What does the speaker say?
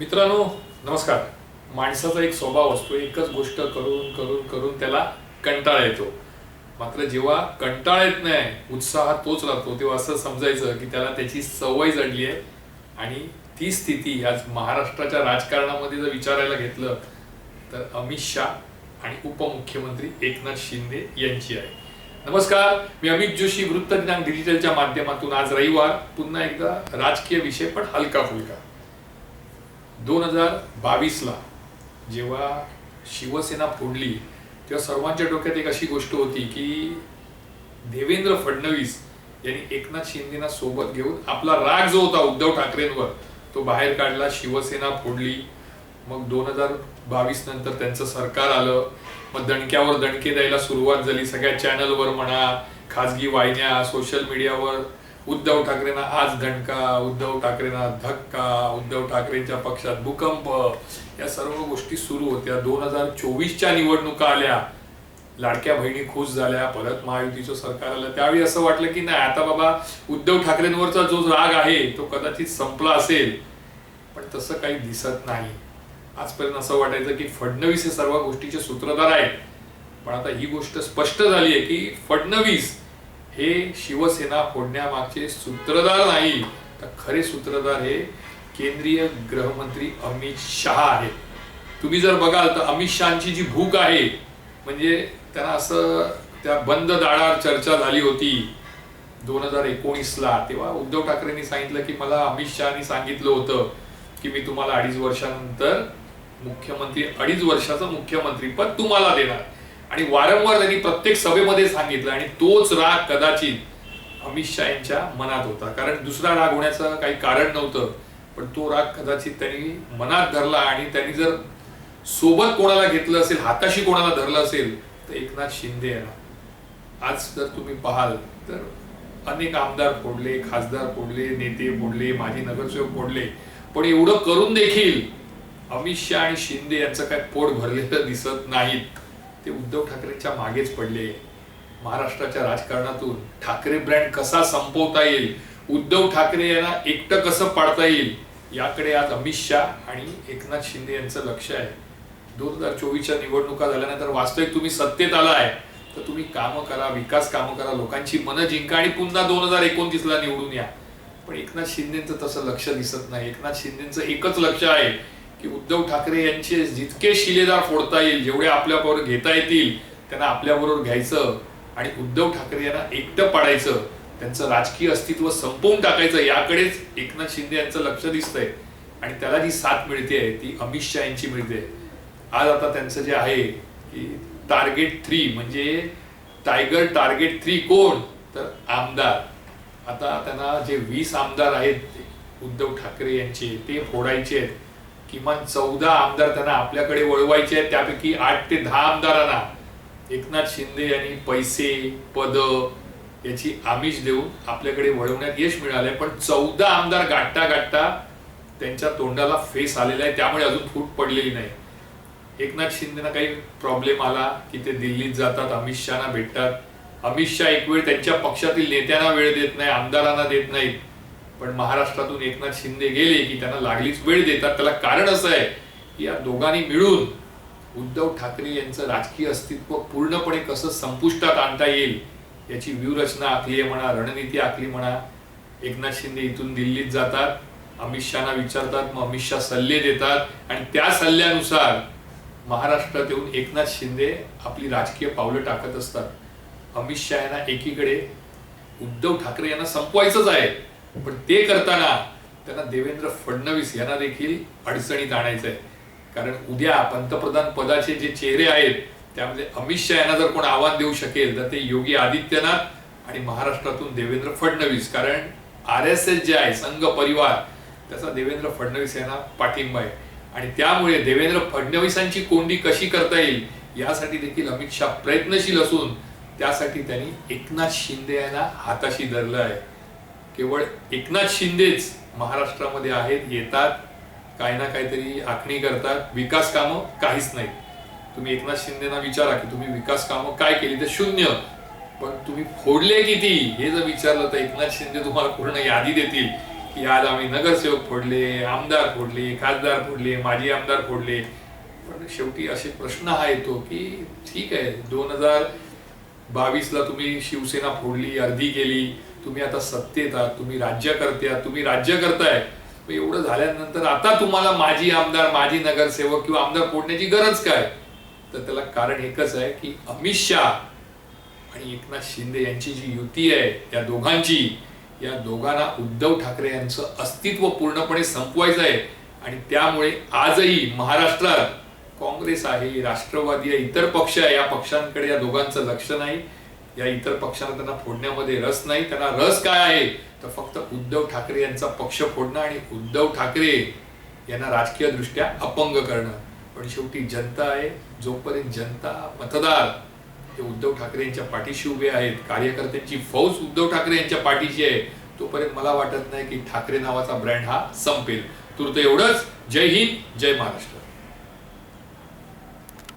मित्रांनो, नमस्कार. माणसाचा एक स्वभाव असतो, एकच गोष्ट करून करून करून त्याला कंटाळा येतो. मात्र जेव्हा कंटाळा येत नाही, उत्साह तोच राहतो, तेव्हा असं समजायचं की त्याला त्याची सवय जडली आहे. आणि ती स्थिती आज महाराष्ट्राच्या राजकारणामध्ये जर विचारायला घेतलं तर अमित शाह आणि उपमुख्यमंत्री एकनाथ शिंदे यांची आहे. नमस्कार, मी अमित जोशी, वृत्त दिनांक डिजिटलच्या माध्यमातून आज रविवार पुन्हा एकदा राजकीय विषय पण हलका फुलका. 2022ला जेव्हा शिवसेना फोडली तेव्हा सर्वांच्या डोक्यात एक अशी गोष्ट होती की देवेंद्र फडणवीस यांनी एकनाथ शिंदेना सोबत घेऊन आपला राग जो होता उद्धव ठाकरेंवर तो बाहेर काढला, शिवसेना फोडली. मग 2022 नंतर त्यांचं सरकार आलं. मग दणक्यावर दणके द्यायला सुरुवात झाली. सगळ्या चॅनलवर म्हणा, खाजगी वाहिन्या, सोशल मीडियावर उद्धव ठाकरेंना आज दणका, उद्धव ठाकरेंना धक्का, उद्धव ठाकरेंच्या पक्षात भूकंप, या सर्व गोष्टी सुरू होत्या. 2024च्या निवडणुका आल्या, लाडक्या बहिणी खुश झाल्या, परत महायुतीचं सरकार आलं. त्यावेळी असं वाटलं की नाही, आता बाबा उद्धव ठाकरेंवरचा जो राग आहे तो कदाचित संपला असेल. पण तसं काही दिसत नाही. आजपर्यंत असं वाटायचं की फडणवीस हे सर्व गोष्टीचे सूत्रधार आहेत. पण आता ही गोष्ट स्पष्ट झाली आहे की फडणवीस हे शिवसेना फोडण्यामागचे सूत्रधार नाही, तर खरे सूत्रधार हे केंद्रीय गृहमंत्री अमित शहा आहेत. तुम्ही जर बघाल तर अमित शहाची जी भूक आहे, म्हणजे त्यांना असं त्या बंद दारावर चर्चा झाली होती 2019ला. तेव्हा उद्धव ठाकरेंनी सांगितलं की मला अमित शहानी सांगितलं होतं की मी तुम्हाला 2.5 वर्षानंतर मुख्यमंत्री, 2.5 वर्षाचं मुख्यमंत्री पद तुम्हाला देणार. आणि वारंवार त्यांनी प्रत्येक सभेमध्ये सांगितलं. आणि तोच राग कदाचित अमित शहा यांच्या मनात होता, कारण दुसरा राग होण्याचं काही कारण नव्हतं. पण तो राग कदाचित त्यांनी मनात धरला. आणि त्यांनी जर सोबत कोणाला घेतलं असेल, हाताशी कोणाला धरलं असेल, तर एकनाथ शिंदे यांना. आज जर तुम्ही पाहाल तर अनेक आमदार फोडले, खासदार फोडले, नेते फोडले, माजी नगरसेवक फोडले, पण एवढं करून देखील अमित शहा आणि शिंदे यांचं काय पोट भरलेलं दिसत नाहीत. ते उद्धव ठाकरेंच्या मागेच पडले. महाराष्ट्राच्या राजकारणातून ठाकरे ब्रँड कसा संपवता येईल, उद्धव ठाकरे यांना एकटं कसं पाडता येईल, याकडे आज अमित शहा आणि एकनाथ शिंदे यांचं लक्ष आहे. 2024च्या निवडणुका झाल्यानंतर वास्तविक तुम्ही सत्तेत आलाय तर तुम्ही कामं करा, विकास कामं करा, लोकांची मनं जिंका आणि पुन्हा 2029ला निवडून या. पण एकनाथ शिंदेचं तसं लक्ष दिसत नाही. एकनाथ शिंदेचं एकच लक्ष आहे की उद्धव ठाकरे यांचे जितके शिलेदार फोडता येईल, जेवढे आपल्याबरोबर घेता येतील त्यांना आपल्याबरोबर घ्यायचं आणि उद्धव ठाकरे यांना एकटं पाडायचं, त्यांचं राजकीय अस्तित्व संपवून टाकायचं, याकडेच एकनाथ शिंदे यांचं लक्ष दिसतंय. आणि त्याला जी साथ मिळते ती अमित शहा यांची मिळते. आज आता त्यांचं जे आहे की टार्गेट 3 म्हणजे टायगर टार्गेट 3 कोण, तर आमदार. आता त्यांना जे 20 आमदार आहेत उद्धव ठाकरे यांचे ते फोडायचे आहेत. किमान 14 आमदार त्यांना आपल्याकडे वळवायचे आहेत. त्यापैकी 8 ते 10 आमदारांना एकनाथ शिंदे यांनी पैसे, पद याची आमिष देऊन आपल्याकडे वळवण्यात यश मिळालंय. पण 14 आमदार गाठता गाठता त्यांच्या तोंडाला फेस आलेला आहे, त्यामुळे अजून फूट पडलेली नाही. एकनाथ शिंदेना काही प्रॉब्लेम आला की ते दिल्लीत जातात, अमित शहाना भेटतात. अमित शहा एक वेळ त्यांच्या पक्षातील नेत्यांना वेळ देत नाही, आमदारांना देत नाहीत. पण महाराष्ट्रातून एकनाथ शिंदे गेले की त्यांना लागलीच वेळ देतात. त्याला कारण असं आहे की या दोघांनी मिळून उद्धव ठाकरे यांचं राजकीय अस्तित्व पूर्णपणे कसं संपुष्टात आणता येईल याची व्यूहरचना आखली म्हणा, रणनीती आखली म्हणा. एकनाथ शिंदे इथून दिल्लीत जातात, अमित शहाना विचारतात, मग अमित शहा सल्ले देतात आणि त्या सल्ल्यानुसार महाराष्ट्रात येऊन एकनाथ शिंदे आपली राजकीय पावलं टाकत असतात. अमित शहा यांना एकीकडे उद्धव ठाकरे यांना संपवायचंच आहे, पण ते करताना त्यांना देवेंद्र फडणवीस यांना देखील अडचणीत आणायचं आहे. कारण उद्या पंतप्रधान पदाचे जे चेहरे आहेत त्यामध्ये अमित शहा यांना जर कोण आव्हान देऊ शकेल तर ते योगी आदित्यनाथ आणि महाराष्ट्रातून देवेंद्र फडणवीस. कारण RSS जे आहे संघ परिवार, त्याचा देवेंद्र फडणवीस यांना पाठिंबा आहे. आणि त्यामुळे देवेंद्र फडणवीसांची कोंडी कशी करता येईल यासाठी देखील अमित शहा प्रयत्नशील असून त्यासाठी त्यांनी एकनाथ शिंदे यांना हाताशी धरलं आहे. केवळ एकनाथ शिंदेच महाराष्ट्रामध्ये आहेत, येतात, काही ना काहीतरी आखणी करतात, विकास कामं काहीच नाही. तुम्ही एकनाथ शिंदेना विचारा की तुम्ही विकास कामं काय केली, तर 0. पण तुम्ही फोडले किती हे जर विचारलं तर एकनाथ शिंदे तुम्हाला पूर्ण यादी देतील की आज आम्ही नगरसेवक फोडले, आमदार फोडले, खासदार फोडले, माजी आमदार फोडले. पण शेवटी असे प्रश्न हा येतो की ठीक आहे, 2022ला तुम्ही शिवसेना फोडली, अर्धी केली, तुम्ही आता सत्तेत आहात, तुम्ही राज्य करताय. एवढं झाल्यानंतर आता तुम्हाला माजी आमदार, माजी नगरसेवक किंवा आमदार फोडण्याची गरज काय? तर त्याला कारण एकच आहे की अमित शहा आणि एकनाथ शिंदे यांची जी युती आहे, या दोघांना उद्धव ठाकरे यांचं अस्तित्व पूर्णपणे संपवायचं आहे. आणि त्यामुळे आजही महाराष्ट्रात काँग्रेस आहे, राष्ट्रवादी आहे, इतर पक्ष आहे, या पक्षांकडे या दोघांचं लक्ष नाही. या इतर पक्षांना त्यांना फोडण्यामध्ये रस नाही. त्यांना रस काय आहे? तर फक्त उद्धव ठाकरे यांचा पक्ष फोडणं आणि उद्धव ठाकरे यांना राजकीय दृष्ट्या अपंग करणं. पण शेवटी जनता आहे, जोपर्यंत जनता, मतदार हे उद्धव ठाकरे यांच्या पाठीशी उभे आहेत, कार्यकर्त्यांची फौज उद्धव ठाकरे यांच्या पाठीशी आहे, तोपर्यंत मला वाटत नाही की ठाकरे नावाचा ब्रँड हा संपेल. तूर्त एवढंच. जय हिंद, जय महाराष्ट्र.